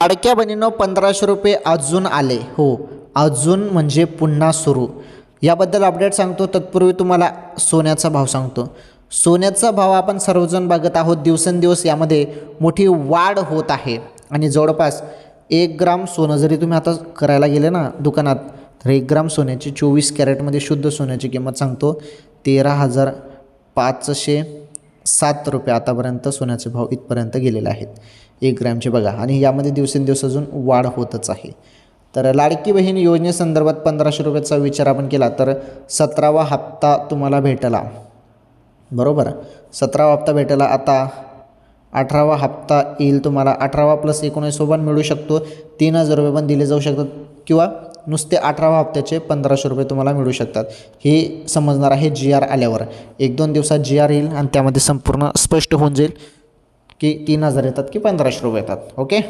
लाडक्या बहिणींनो 1500 रुपये अजून आले. हो, अजून म्हणजे पुन्हा सुरू. याबद्दल अपडेट सांगतो. तत्पूर्वी तुम्हाला सोन्याचा भाव सांगतो. सोन्याचा भाव आपण सर्वजण बघत आहोत. दिवसेंदिवस यामध्ये मोठी वाढ होत आहे आणि जवळपास 1 ग्राम सोनं जरी तुम्ही आता करायला गेले ना दुकानात, तर 1 ग्राम सोन्याची 24 कॅरेटमध्ये शुद्ध सोन्याची किंमत सांगतो 13,507 रुपये. आतापर्यंत सोन्याचे भाव इथपर्यंत गेलेले आहेत 1 ग्रॅमचे बघा. आणि यामध्ये दिवसेंदिवस अजून वाढ होतच आहे. तर लाडकी बहीण योजनेसंदर्भात 1500 रुपयाचा विचार आपण केला तर 17वा हप्ता तुम्हाला भेटला. बरोबर, 17वा हप्ता भेटला. आता 18वा हप्ता येईल तुम्हाला. 18वा प्लस 19 पण मिळू शकतो. 3000 रुपये पण दिले जाऊ शकतात किंवा नुसते 18वा हप्त्याचे 1500 रुपये तुम्हाला मिळू शकतात. हे समजणार आहे GR आल्यावर. 1-2 दिवसात GR येईल आणि त्यामध्ये संपूर्ण स्पष्ट होऊन जाईल की 3000 येतात की 1500 रुपये येतात. ओके.